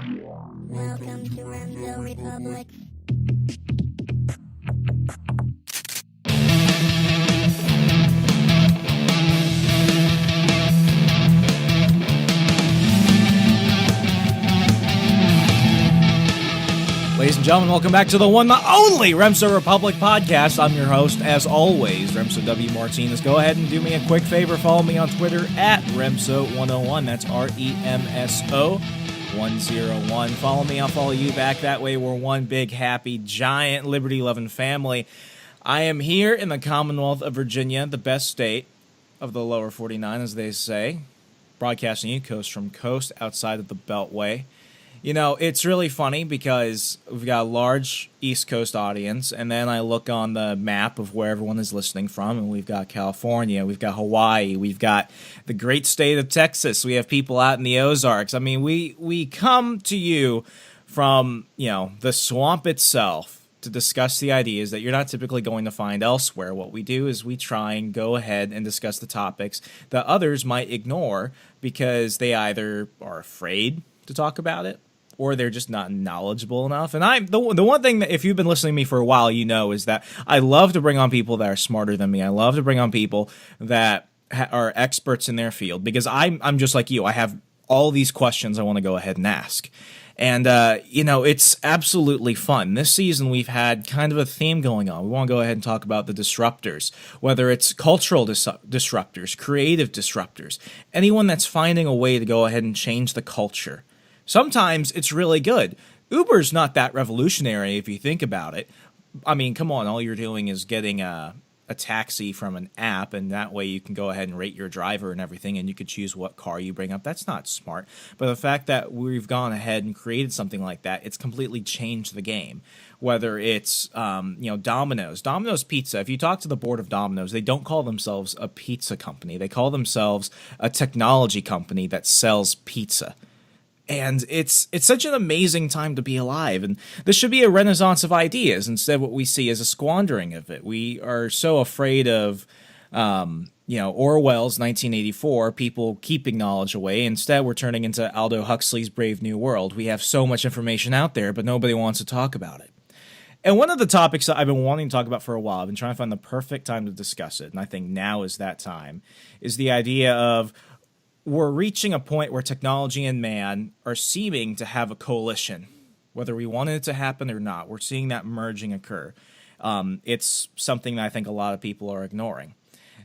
Welcome to Remso Republic. Ladies and gentlemen, welcome back to the one, the only Remso Republic podcast. I'm your host, as always, Remso W. Martinez. Go ahead and do me a quick favor. Follow me on Twitter at Remso101. That's REMSO 101. Follow me, I'll follow you back. That way we're one big, happy, giant, liberty-loving family. I am here in the Commonwealth of Virginia, the best state of the lower 49, as they say, broadcasting you coast from coast outside of the Beltway. You know, it's really funny because we've got a large East Coast audience, and then I look on the map of where everyone is listening from, and we've got California, we've got Hawaii, we've got the great state of Texas, we have people out in the Ozarks. I mean, we come to you from, you know, the swamp itself to discuss the ideas that you're not typically going to find elsewhere. What we do is we try and go ahead and discuss the topics that others might ignore because they either are afraid to talk about it, or they're just not knowledgeable enough. And the one thing that, if you've been listening to me for a while, you know, is that I love to bring on people that are smarter than me. I love to bring on people that are experts in their field, because I'm just like you. I have all these questions I want to go ahead and ask. And, you know, it's absolutely fun. This season, we've had kind of a theme going on. We want to go ahead and talk about the disruptors, whether it's cultural disruptors, creative disruptors, anyone that's finding a way to go ahead and change the culture. Sometimes it's really good. Uber's not that revolutionary if you think about it. I mean, come on, all you're doing is getting a taxi from an app, and that way you can go ahead and rate your driver and everything, and you could choose what car you bring up. That's not smart. But the fact that we've gone ahead and created something like that, it's completely changed the game. Whether it's, you know, Domino's Pizza. If you talk to the board of Domino's, they don't call themselves a pizza company. They call themselves a technology company that sells pizza. And it's such an amazing time to be alive. And this should be a renaissance of ideas. Instead, what we see is a squandering of it. We are so afraid of, you know, Orwell's 1984, people keeping knowledge away. Instead, we're turning into Aldous Huxley's Brave New World. We have so much information out there, but nobody wants to talk about it. And one of the topics that I've been wanting to talk about for a while, I've been trying to find the perfect time to discuss it, and I think now is that time, is the idea of we're reaching a point where technology and man are seeming to have a coalition, whether we wanted it to happen or not. We're seeing that merging occur. It's something that I think a lot of people are ignoring.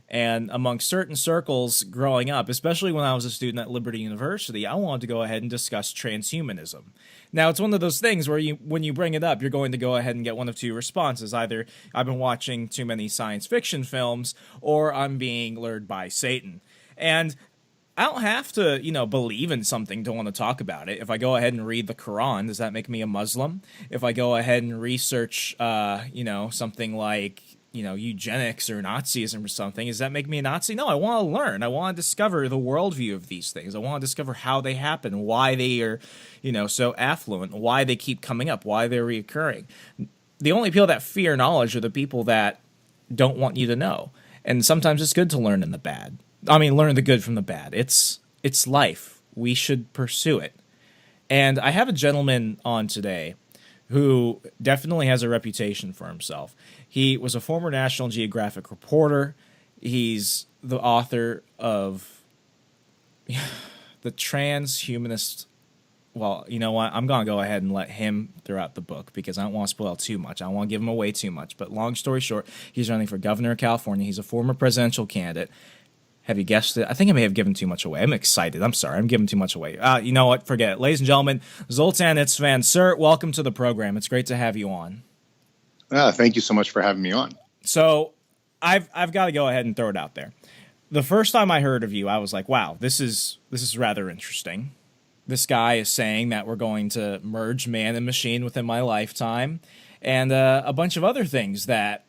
And among certain circles growing up, especially when I was a student at Liberty University, I wanted to go ahead and discuss transhumanism. Now, it's one of those things where when you bring it up, you're going to go ahead and get one of two responses. Either I've been watching too many science fiction films, or I'm being lured by Satan. And I don't have to, you know, believe in something to want to talk about it. If I go ahead and read the Quran, does that make me a Muslim? If I go ahead and research, you know, something like, you know, eugenics or Nazism or something, does that make me a Nazi? No, I want to learn. I want to discover the worldview of these things. I want to discover how they happen, why they are, you know, so affluent, why they keep coming up, why they're reoccurring. The only people that fear knowledge are the people that don't want you to know. And sometimes it's good to learn in the bad. I mean, learn the good from the bad. It's life. We should pursue it. And I have a gentleman on today who definitely has a reputation for himself. He was a former National Geographic reporter. He's the author of the Transhumanist. Well, you know what? I'm going to go ahead and let him throw out the book because I don't want to spoil too much. I don't want to give him away too much. But long story short, he's running for governor of California. He's a former presidential candidate. Have you guessed it? I think I may have given too much away. I'm excited. I'm sorry. I'm giving too much away. You know what? Forget it. Ladies and gentlemen, Zoltan Istvan. Sir, welcome to the program. It's great to have you on. Thank you so much for having me on. So I've got to go ahead and throw it out there. The first time I heard of you, I was like, wow, this is rather interesting. This guy is saying that we're going to merge man and machine within my lifetime, and a bunch of other things that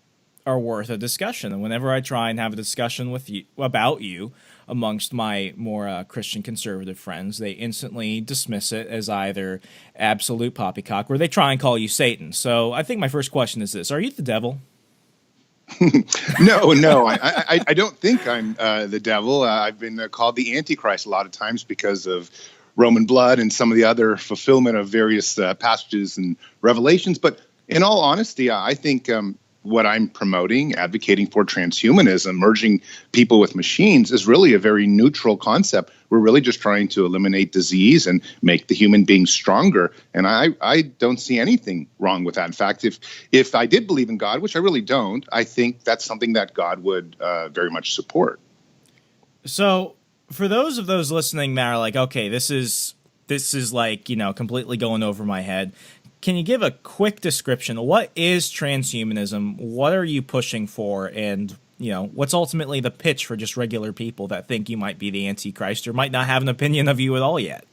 are worth a discussion. And whenever I try and have a discussion with you about you amongst my more Christian conservative friends, they instantly dismiss it as either absolute poppycock or they try and call you Satan. So I think my first question is this: are you the devil? No, I don't think I'm the devil. I've been called the Antichrist a lot of times because of Roman blood and some of the other fulfillment of various passages and revelations. But in all honesty, I think what I'm promoting, advocating for transhumanism, merging people with machines, is really a very neutral concept. We're really just trying to eliminate disease and make the human being stronger. And I don't see anything wrong with that. In fact, if I did believe in God, which I really don't, I think that's something that God would very much support. So for those listening that are like, okay, this is like, completely going over my head, can you give a quick description? What is transhumanism? What are you pushing for? And, what's ultimately the pitch for just regular people that think you might be the Antichrist or might not have an opinion of you at all yet?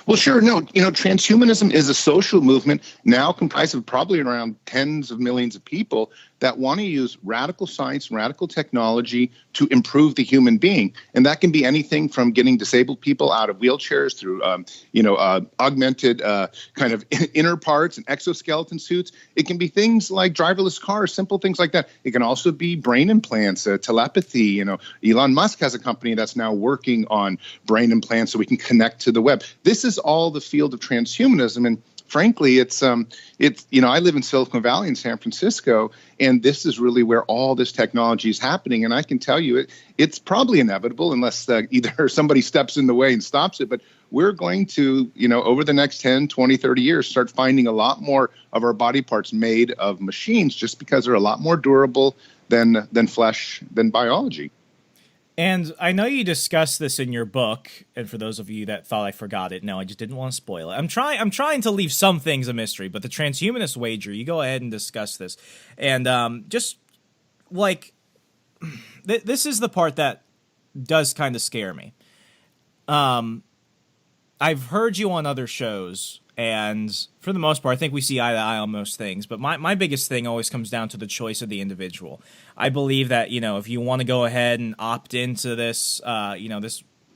Well, sure. No, transhumanism is a social movement now comprised of probably around tens of millions of people that want to use radical science and radical technology to improve the human being. And that can be anything from getting disabled people out of wheelchairs through, augmented kind of inner parts and exoskeleton suits. It can be things like driverless cars, simple things like that. It can also be brain implants, telepathy. Elon Musk has a company that's now working on brain implants so we can connect to the web. This is all the field of transhumanism. And frankly, it's I live in Silicon Valley in San Francisco, and this is really where all this technology is happening. And I can tell you it's probably inevitable unless either somebody steps in the way and stops it. But we're going to, over the next 10, 20, 30 years, start finding a lot more of our body parts made of machines just because they're a lot more durable than flesh, than biology. And I know you discussed this in your book, and for those of you that thought I forgot it, no, I just didn't want to spoil it. I'm trying to leave some things a mystery, but the transhumanist wager, you go ahead and discuss this. And just like this is the part that does kind of scare me. I've heard you on other shows, and for the most part, I think we see eye to eye on most things. But my biggest thing always comes down to the choice of the individual. I believe that, if you want to go ahead and opt into this,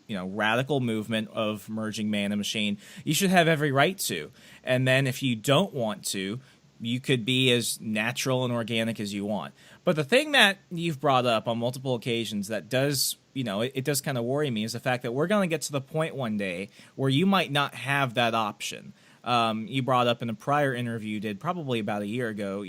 radical movement of merging man and machine, you should have every right to. And then if you don't want to, you could be as natural and organic as you want. But the thing that you've brought up on multiple occasions that does, it does kind of worry me is the fact that we're going to get to the point one day where you might not have that option. You brought up in a prior interview you did probably about a year ago,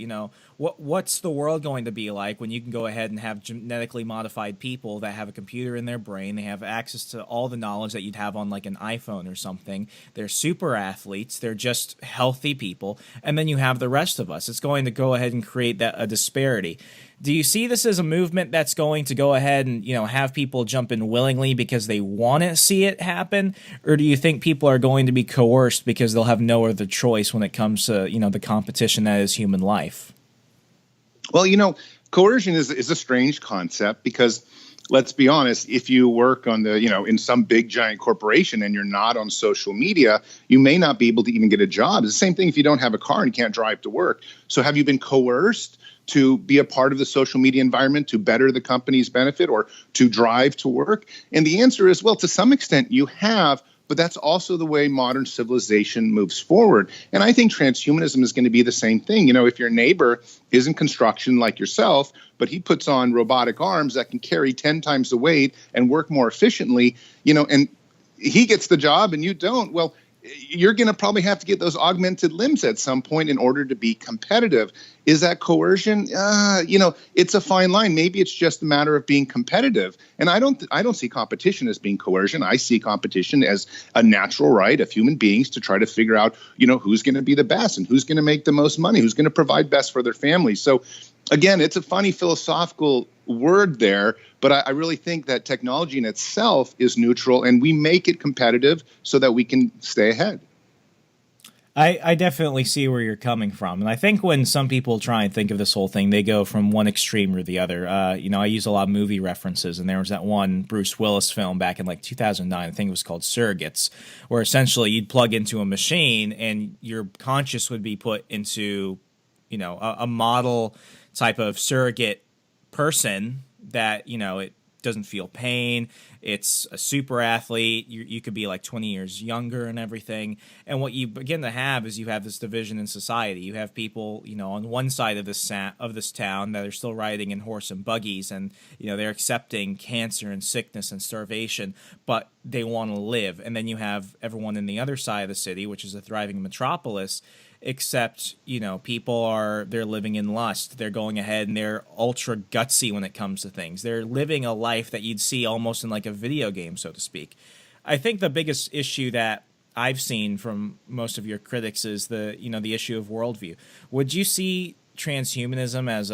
what's the world going to be like when you can go ahead and have genetically modified people that have a computer in their brain, they have access to all the knowledge that you'd have on like an iPhone or something, they're super athletes, they're just healthy people, and then you have the rest of us. It's going to go ahead and create a disparity. Do you see this as a movement that's going to go ahead and, have people jump in willingly because they want to see it happen? Or do you think people are going to be coerced because they'll have no other choice when it comes to, the competition that is human life? Well, coercion is a strange concept because, let's be honest, if you work on in some big giant corporation and you're not on social media, you may not be able to even get a job. It's the same thing if you don't have a car and you can't drive to work. So have you been coerced to be a part of the social media environment to better the company's benefit or to drive to work? And the answer is, well, to some extent you have, but that's also the way modern civilization moves forward. And I think transhumanism is going to be the same thing. If your neighbor is in construction like yourself, but he puts on robotic arms that can carry 10 times the weight and work more efficiently, and he gets the job and you don't, well, you're going to probably have to get those augmented limbs at some point in order to be competitive. Is that coercion? It's a fine line. Maybe it's just a matter of being competitive. And I don't see competition as being coercion. I see competition as a natural right of human beings to try to figure out, who's going to be the best and who's going to make the most money, who's going to provide best for their family. So again, it's a funny philosophical word there, but I really think that technology in itself is neutral and we make it competitive so that we can stay ahead. I definitely see where you're coming from. And I think when some people try and think of this whole thing, they go from one extreme or the other. I use a lot of movie references, and there was that one Bruce Willis film back in like 2009, I think it was called Surrogates, where essentially you'd plug into a machine and your conscious would be put into, a model type of surrogate person that, it doesn't feel pain. It's a super athlete. You could be like 20 years younger and everything. And what you begin to have is you have this division in society. You have people, on one side of this town that are still riding in horse and buggies, and they're accepting cancer and sickness and starvation, but they want to live. And then you have everyone in the other side of the city, which is a thriving metropolis, except they're living in lust. They're going ahead and they're ultra gutsy when it comes to things. They're living a life that you'd see almost in like a video game, so to speak. I think the biggest issue that I've seen from most of your critics is the issue of worldview. Would you see transhumanism as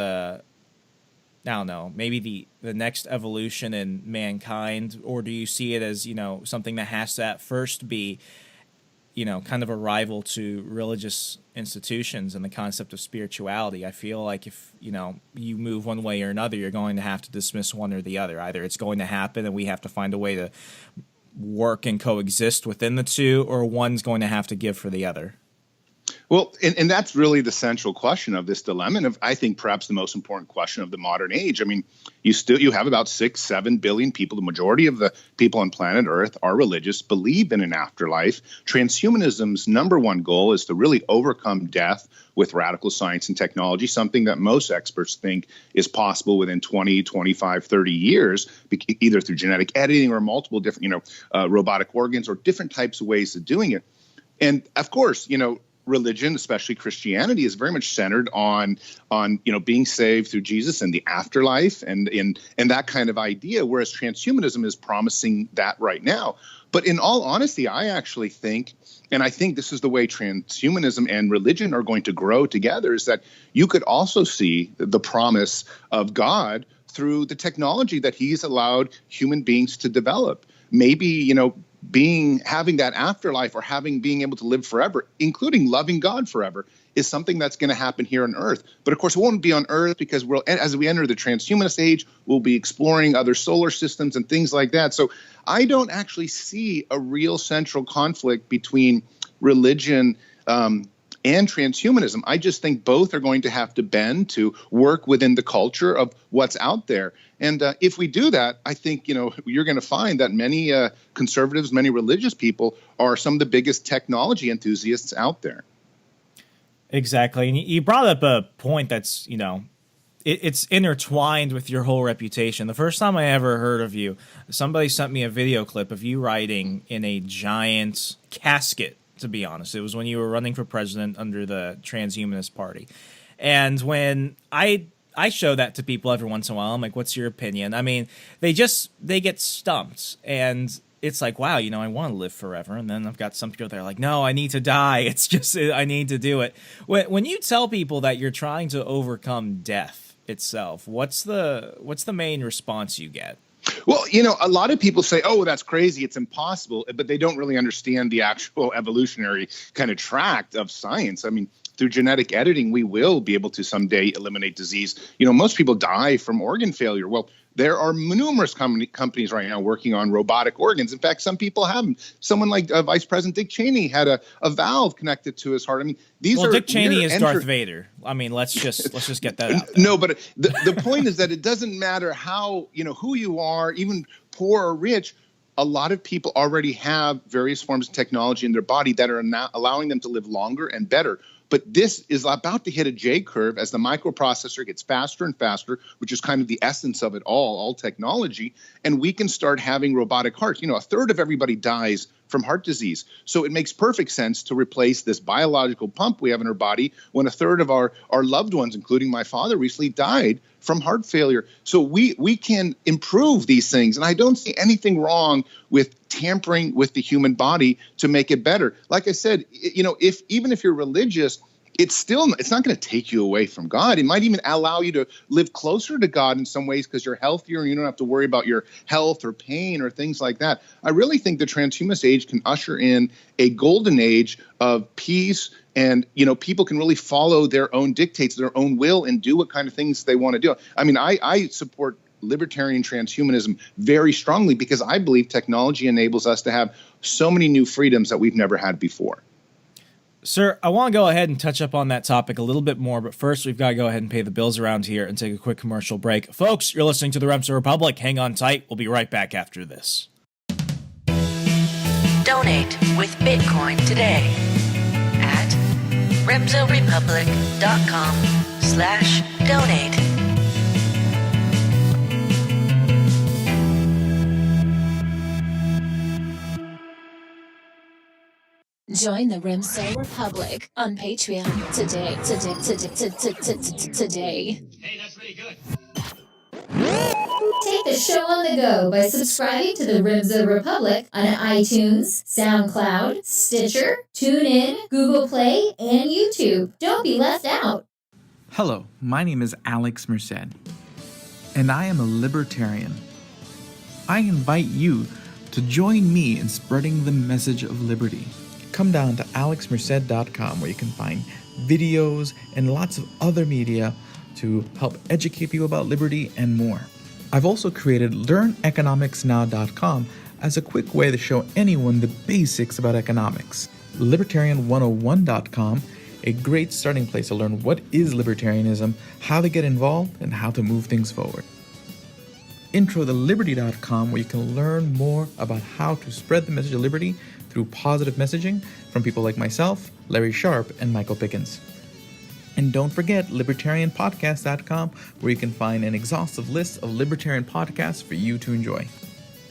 maybe the next evolution in mankind, or do you see it as something that has to at first be kind of a rival to religious institutions and the concept of spirituality? I feel like if, you move one way or another, you're going to have to dismiss one or the other. Either it's going to happen and we have to find a way to work and coexist within the two, or one's going to have to give for the other. Well, and that's really the central question of this dilemma, and I think perhaps the most important question of the modern age. I mean, you have about 6-7 billion people. The majority of the people on planet Earth are religious, believe in an afterlife. Transhumanism's number one goal is to really overcome death with radical science and technology, something that most experts think is possible within 20, 25, 30 years, either through genetic editing or multiple different, robotic organs or different types of ways of doing it. And of course, religion, especially Christianity, is very much centered on being saved through Jesus and the afterlife and that kind of idea, whereas transhumanism is promising that right now. But in all honesty, I actually think, and I think this is the way transhumanism and religion are going to grow together, is that you could also see the promise of God through the technology that he's allowed human beings to develop. Maybe, having that afterlife or being able to live forever, including loving God forever, is something that's going to happen here on Earth. But of course, it won't be on Earth because as we enter the transhumanist age, we'll be exploring other solar systems and things like that. So I don't actually see a real central conflict between religion and transhumanism. I just think both are going to have to bend to work within the culture of what's out there. And if we do that, I think, you're going to find that many conservatives, many religious people are some of the biggest technology enthusiasts out there. Exactly. And you brought up a point that's, it's intertwined with your whole reputation. The first time I ever heard of you, somebody sent me a video clip of you riding in a giant casket, to be honest. It was when you were running for president under the Transhumanist Party. And when I show that to people every once in a while, I'm like, what's your opinion? I mean, they get stumped. And it's like, wow, I want to live forever. And then I've got some people that are like, no, I need to die. It's just, I need to do it. When you tell people that you're trying to overcome death itself, what's the main response you get? Well, a lot of people say, oh, that's crazy, it's impossible, but they don't really understand the actual evolutionary kind of tract of science. I mean, through genetic editing, we will be able to someday eliminate disease. Most people die from organ failure. Well, there are numerous companies right now working on robotic organs. In fact, some people have them. Someone like Vice President Dick Cheney had a valve connected to his heart. I mean, Dick Cheney is Darth Vader. I mean, let's just get that out there. No, but the point is that it doesn't matter how, who you are, even poor or rich. A lot of people already have various forms of technology in their body that are now allowing them to live longer and better. But this is about to hit a J curve as the microprocessor gets faster and faster, which is kind of the essence of it all technology. And we can start having robotic hearts. A third of everybody dies from heart disease. So it makes perfect sense to replace this biological pump we have in our body when a third of our loved ones, including my father, recently died from heart failure. So we can improve these things. And I don't see anything wrong with tampering with the human body to make it better. Like I said, even if you're religious, it's not going to take you away from God. It might even allow you to live closer to God in some ways because you're healthier and you don't have to worry about your health or pain or things like that. I really think the transhumanist age can usher in a golden age of peace, and people can really follow their own dictates, their own will, and do what kind of things they want to do. I mean, I support libertarian transhumanism very strongly because I believe technology enables us to have so many new freedoms that we've never had before. Sir, I want to go ahead and touch up on that topic a little bit more, but first we've got to go ahead and pay the bills around here and take a quick commercial break. Folks, you're listening to the Remso Republic. Hang on tight. We'll be right back after this. Donate with Bitcoin today at remsorepublic.com/donate. Join the Remso Republic on Patreon today. Hey, that's really good. Take the show on the go by subscribing to the Remso Republic on iTunes, SoundCloud, Stitcher, TuneIn, Google Play, and YouTube. Don't be left out. Hello, my name is Alex Merced, and I am a libertarian. I invite you to join me in spreading the message of liberty. Come down to alexmerced.com where you can find videos and lots of other media to help educate people about liberty and more. I've also created learneconomicsnow.com as a quick way to show anyone the basics about economics. Libertarian101.com, a great starting place to learn what is libertarianism, how to get involved, and how to move things forward. Intro2liberty.com, where you can learn more about how to spread the message of liberty through positive messaging from people like myself, Larry Sharp, and Michael Pickens. And don't forget libertarianpodcast.com, where you can find an exhaustive list of libertarian podcasts for you to enjoy.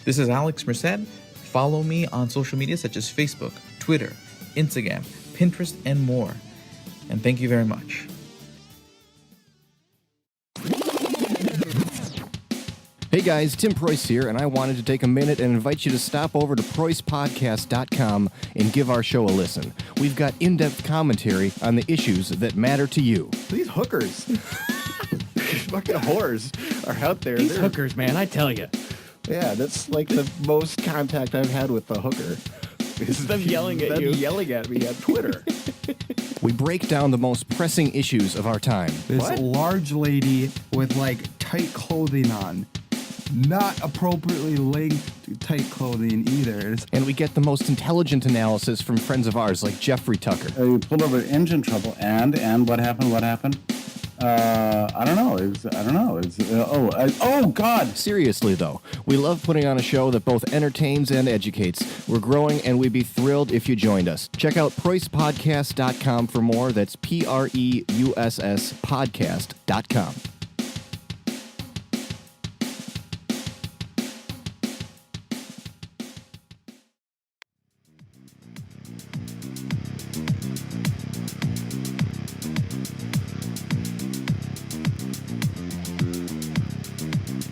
This is Alex Merced. Follow me on social media such as Facebook, Twitter, Instagram, Pinterest, and more. And thank you very much. Hey guys, Tim Preuss here, and I wanted to take a minute and invite you to stop over to PreussPodcast.com and give our show a listen. We've got in-depth commentary on the issues that matter to you. These hookers, fucking whores, are out there. These hookers, man, I tell you. Yeah, that's like the most contact I've had with the hooker. Is them yelling at you. Them yelling at me on Twitter. We break down the most pressing issues of our time. This large lady with like tight clothing on. Not appropriately linked to tight clothing either. And we get the most intelligent analysis from friends of ours like Jeffrey Tucker. We pulled over engine trouble, and what happened? What happened? I don't know. Oh God! Seriously though, we love putting on a show that both entertains and educates. We're growing, and we'd be thrilled if you joined us. Check out PreussPodcast.com for more. That's PREUSS podcast.com.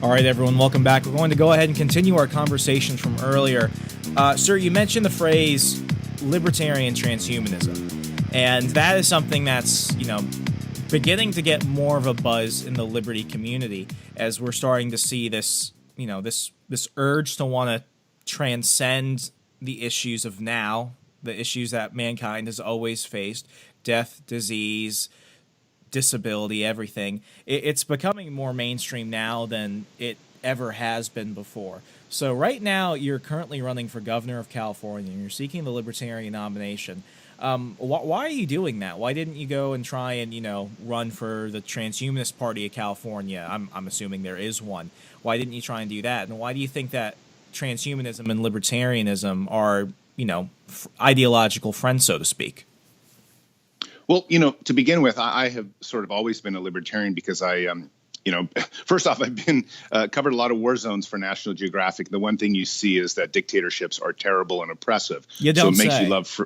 All right, everyone, welcome back. We're going to go ahead and continue our conversation from earlier. Sir, you mentioned the phrase libertarian transhumanism, and that is something that's, beginning to get more of a buzz in the liberty community as we're starting to see this, this urge to want to transcend the issues of now, the issues that mankind has always faced, death, disease, disability, everything. It's becoming more mainstream now than it ever has been before. So right now, you're currently running for governor of California, and you're seeking the libertarian nomination. Why are you doing that? Why didn't you go and try and, run for the Transhumanist Party of California? I'm assuming there is one. Why didn't you try and do that? And why do you think that transhumanism and libertarianism are, ideological friends, so to speak? Well, to begin with, I have sort of always been a libertarian because I, first off, I've been covered a lot of war zones for National Geographic. The one thing you see is that dictatorships are terrible and oppressive. You don't so it makes say. you love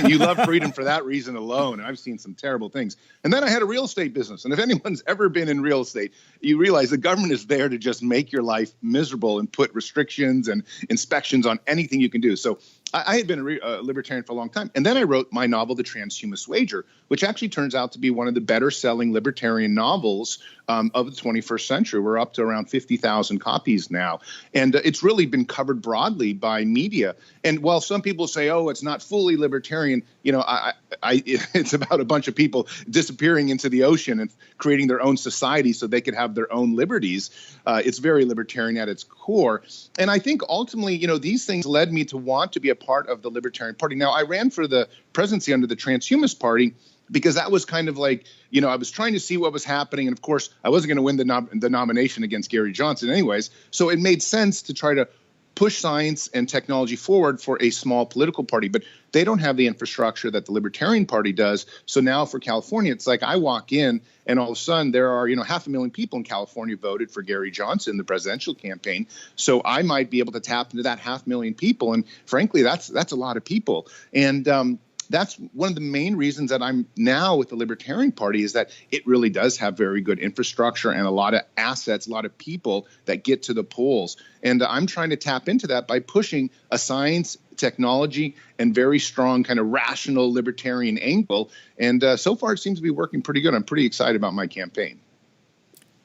you love freedom for that reason alone. And I've seen some terrible things. And then I had a real estate business. And if anyone's ever been in real estate, you realize the government is there to just make your life miserable and put restrictions and inspections on anything you can do. So I had been a libertarian for a long time. And then I wrote my novel, The Transhumanist Wager, which actually turns out to be one of the better selling libertarian novels of the 21st century. We're up to around 50,000 copies now. And it's really been covered broadly by media. And while some people say, oh, it's not fully libertarian, it's about a bunch of people disappearing into the ocean and creating their own society so they could have their own liberties. It's very libertarian at its core. And I think ultimately, these things led me to want to be a part of the Libertarian Party. Now, I ran for the presidency under the Transhumanist Party because that was kind of like, I was trying to see what was happening. And of course, I wasn't going to win the nomination against Gary Johnson anyways. So it made sense to try to push science and technology forward for a small political party. But they don't have the infrastructure that the Libertarian Party does. So now for California, it's like I walk in and all of a sudden there are, 500,000 people in California voted for Gary Johnson, the presidential campaign. So I might be able to tap into that 500,000 people. And frankly, that's a lot of people. And that's one of the main reasons that I'm now with the Libertarian Party is that it really does have very good infrastructure and a lot of assets, a lot of people that get to the polls. And I'm trying to tap into that by pushing a science, technology, and very strong kind of rational libertarian angle. And so far, it seems to be working pretty good. I'm pretty excited about my campaign.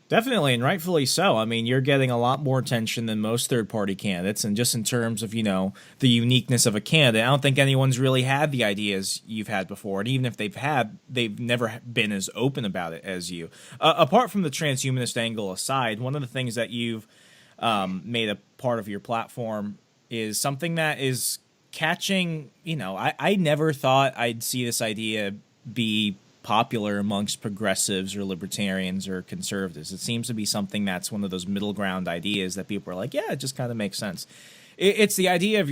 Definitely, and rightfully so. I mean, you're getting a lot more attention than most third-party candidates, and just in terms of, the uniqueness of a candidate, I don't think anyone's really had the ideas you've had before, and even if they've never been as open about it as you. Apart from the transhumanist angle aside, one of the things that you've made a part of your platform is something that is catching, I never thought I'd see this idea be popular amongst progressives or libertarians or conservatives. It seems to be something that's one of those middle ground ideas that people are like, yeah, it just kind of makes sense. It's the idea of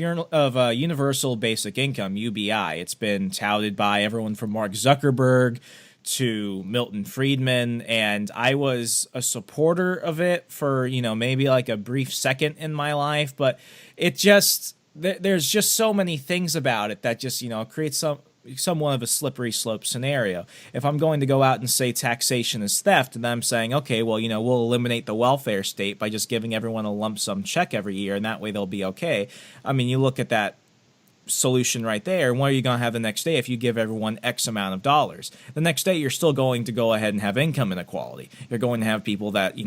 universal basic income, UBI. It's been touted by everyone from Mark Zuckerberg to Milton Friedman, and I was a supporter of it for, maybe like a brief second in my life, but it just, there's just so many things about it that just, creates somewhat of a slippery slope scenario. If I'm going to go out and say taxation is theft, and I'm saying, okay, well, we'll eliminate the welfare state by just giving everyone a lump sum check every year, and that way they'll be okay. I mean, you look at that solution right there, and what are you going to have the next day if you give everyone X amount of dollars? The next day, you're still going to go ahead and have income inequality. You're going to have people that,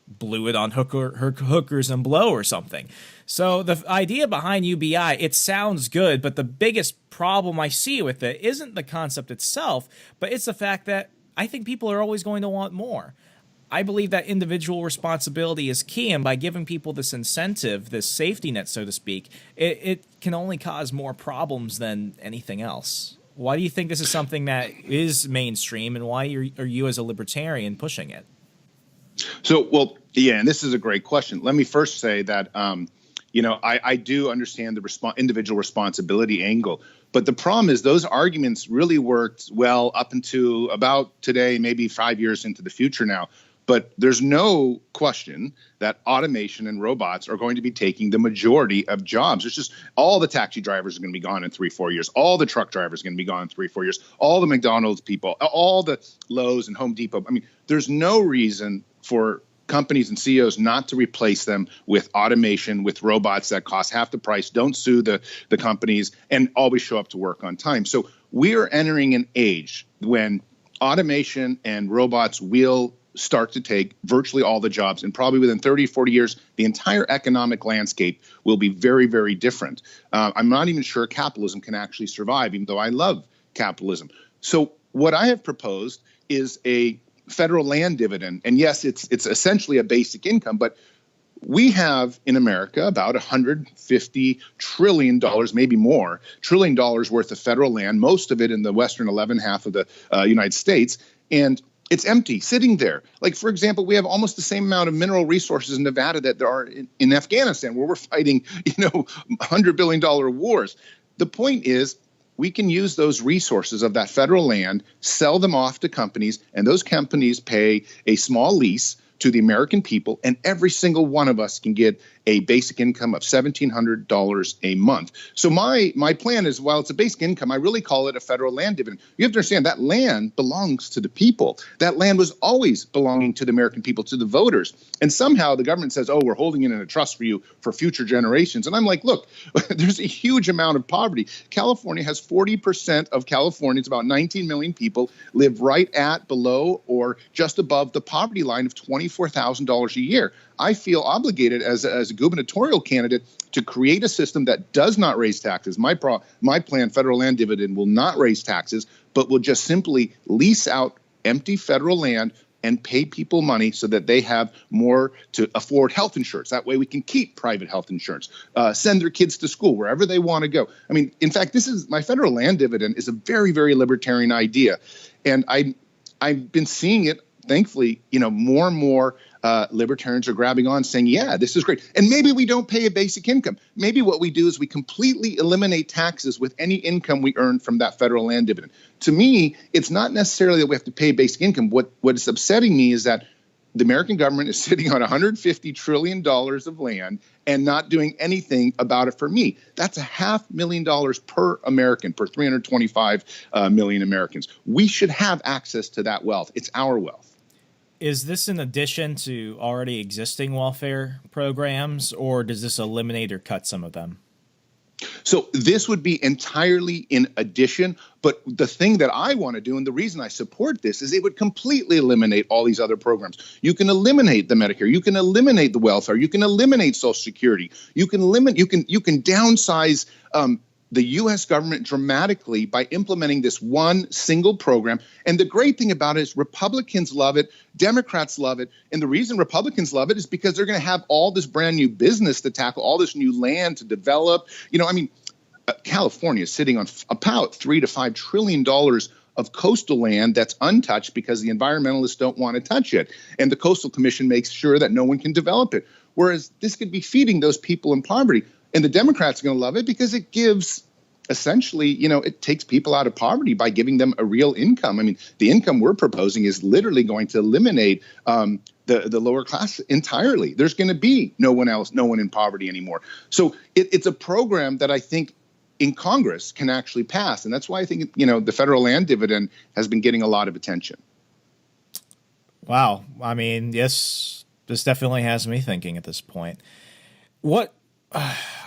blew it on hookers and blow or something. So the idea behind UBI, it sounds good, but the biggest problem I see with it isn't the concept itself, but it's the fact that I think people are always going to want more. I believe that individual responsibility is key, and by giving people this incentive, this safety net, so to speak, it can only cause more problems than anything else. Why do you think this is something that is mainstream, and why are you as a libertarian pushing it? So, well, yeah, and this is a great question. Let me first say that, I do understand the individual responsibility angle. But the problem is those arguments really worked well up until about today, maybe 5 years into the future now. But there's no question that automation and robots are going to be taking the majority of jobs. It's just all the taxi drivers are going to be gone in 3-4 years. All the truck drivers are going to be gone in 3-4 years. All the McDonald's people, all the Lowe's and Home Depot. I mean, there's no reason for companies and CEOs not to replace them with automation, with robots that cost half the price, don't sue the companies, and always show up to work on time. So we are entering an age when automation and robots will start to take virtually all the jobs, and probably within 30, 40 years, the entire economic landscape will be very, very different. I'm not even sure capitalism can actually survive, even though I love capitalism. So what I have proposed is a federal land dividend. And yes, it's essentially a basic income, but we have in America about $150 trillion, maybe more, $1 trillion worth of federal land, most of it in the western 11 half of the United States. And it's empty, sitting there. Like, for example, we have almost the same amount of mineral resources in Nevada that there are in Afghanistan, where we're fighting, $100 billion wars. The point is, we can use those resources of that federal land, sell them off to companies, and those companies pay a small lease to the American people, and every single one of us can get a basic income of $1,700 a month. So my plan is, while it's a basic income, I really call it a federal land dividend. You have to understand that land belongs to the people. That land was always belonging to the American people, to the voters. And somehow the government says, oh, we're holding it in a trust for you for future generations. And I'm like, look, there's a huge amount of poverty. California has 40% of Californians, about 19 million people, live right at, below, or just above the poverty line of $24,000 a year. I feel obligated as a gubernatorial candidate to create a system that does not raise taxes. My plan, federal land dividend, will not raise taxes, but will just simply lease out empty federal land and pay people money so that they have more to afford health insurance. That way we can keep private health insurance, send their kids to school wherever they want to go. I mean, in fact, my federal land dividend is a very, very libertarian idea. And I've been seeing it, thankfully, more and more libertarians are grabbing on saying, yeah, this is great. And maybe we don't pay a basic income. Maybe what we do is we completely eliminate taxes with any income we earn from that federal land dividend. To me, it's not necessarily that we have to pay basic income. What is upsetting me is that the American government is sitting on $150 trillion of land and not doing anything about it for me. That's $500,000 per American, per 325 million Americans. We should have access to that wealth. It's our wealth. Is this in addition to already existing welfare programs, or does this eliminate or cut some of them? So this would be entirely in addition. But the thing that I want to do, and the reason I support this, is it would completely eliminate all these other programs. You can eliminate the Medicare. You can eliminate the welfare. You can eliminate Social Security. You can downsize the U.S. government dramatically by implementing this one single program. And the great thing about it is Republicans love it, Democrats love it. And the reason Republicans love it is because they're going to have all this brand new business to tackle, all this new land to develop. California is sitting on about $3 to $5 trillion of coastal land that's untouched because the environmentalists don't want to touch it. And the Coastal Commission makes sure that no one can develop it. Whereas this could be feeding those people in poverty. And the Democrats are going to love it because it gives essentially, it takes people out of poverty by giving them a real income. I mean, the income we're proposing is literally going to eliminate the lower class entirely. There's going to be no one in poverty anymore. So it's a program that I think in Congress can actually pass. And that's why I think, the federal land dividend has been getting a lot of attention. Wow. I mean, yes, this definitely has me thinking at this point.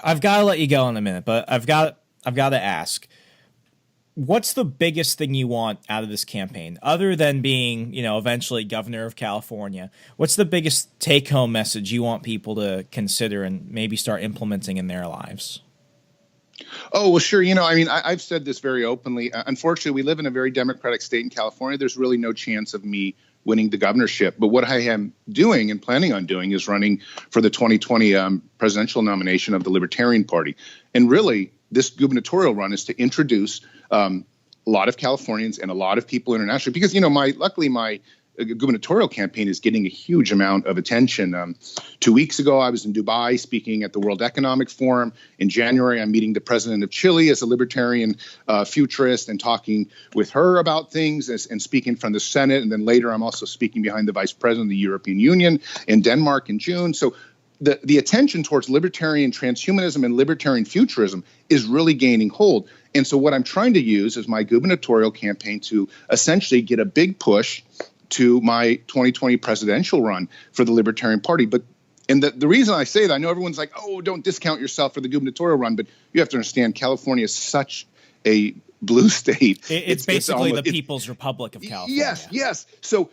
I've got to let you go in a minute, but I've got to ask, what's the biggest thing you want out of this campaign, other than being, eventually governor of California? What's the biggest take-home message you want people to consider and maybe start implementing in their lives? Oh, well, sure. I've said this very openly. Unfortunately, we live in a very Democratic state in California. There's really no chance of me winning the governorship. But what I am doing and planning on doing is running for the 2020 presidential nomination of the Libertarian Party. And really, this gubernatorial run is to introduce a lot of Californians and a lot of people internationally, because, luckily my gubernatorial campaign is getting a huge amount of attention. 2 weeks ago, I was in Dubai speaking at the World Economic Forum. In January, I'm meeting the president of Chile as a libertarian futurist and talking with her about things and speaking from the Senate. And then later, I'm also speaking behind the vice president of the European Union in Denmark in June. So the attention towards libertarian transhumanism and libertarian futurism is really gaining hold. And so what I'm trying to use is my gubernatorial campaign to essentially get a big push to my 2020 presidential run for the Libertarian Party. And the reason I say that, I know everyone's like, oh, don't discount yourself for the gubernatorial run, but you have to understand California is such a blue state. It's basically the People's Republic of California. Yes. So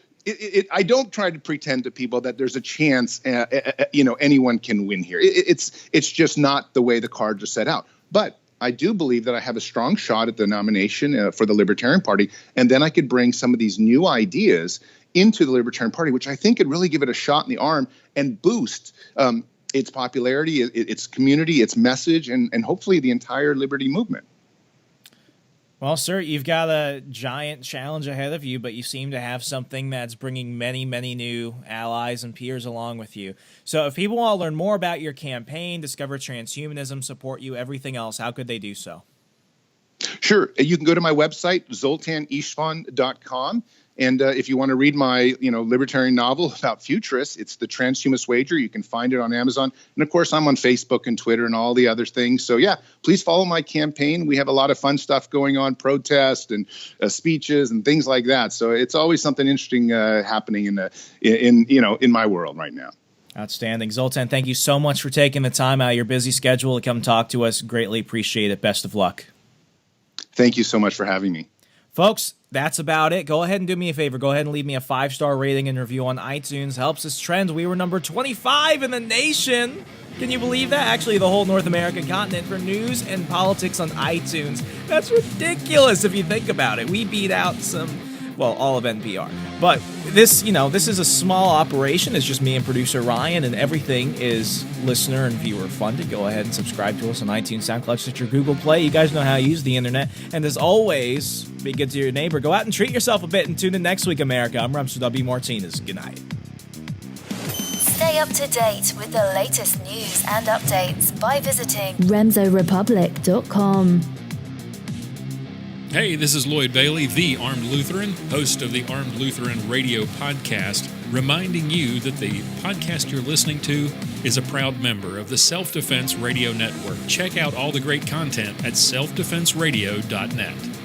I don't try to pretend to people that there's a chance, anyone can win here. It's just not the way the cards are set out. But I do believe that I have a strong shot at the nomination for the Libertarian Party, and then I could bring some of these new ideas into the Libertarian Party, which I think could really give it a shot in the arm and boost its popularity, its community, its message, and hopefully the entire liberty movement. Well, sir, you've got a giant challenge ahead of you, but you seem to have something that's bringing many, many new allies and peers along with you. So if people want to learn more about your campaign, discover transhumanism, support you, everything else, how could they do so? Sure. You can go to my website, zoltanistvan.com. And if you want to read my, libertarian novel about futurists, it's The Transhumanist Wager. You can find it on Amazon. And of course, I'm on Facebook and Twitter and all the other things. So yeah, please follow my campaign. We have a lot of fun stuff going on, protests and speeches and things like that. So it's always something interesting happening in my world right now. Outstanding. Zoltan, thank you so much for taking the time out of your busy schedule to come talk to us. Greatly appreciate it. Best of luck. Thank you so much for having me. Folks, that's about it. Go ahead and do me a favor. Go ahead and leave me a 5-star rating and review on iTunes. Helps us trend. We were number 25 in the nation. Can you believe that? Actually, the whole North American continent for news and politics on iTunes. That's ridiculous if you think about it. We beat out some Well, all of NPR. But this is a small operation. It's just me and producer Ryan, and everything is listener and viewer funded. Go ahead and subscribe to us on iTunes, SoundCloud, Stitcher, Google Play. You guys know how to use the internet. And as always, be good to your neighbor. Go out and treat yourself a bit and tune in next week, America. I'm Remso W. Martinez. Good night. Stay up to date with the latest news and updates by visiting RemsoRepublic.com. Hey, this is Lloyd Bailey, the Armed Lutheran, host of the Armed Lutheran Radio Podcast, reminding you that the podcast you're listening to is a proud member of the Self-Defense Radio Network. Check out all the great content at selfdefenseradio.net.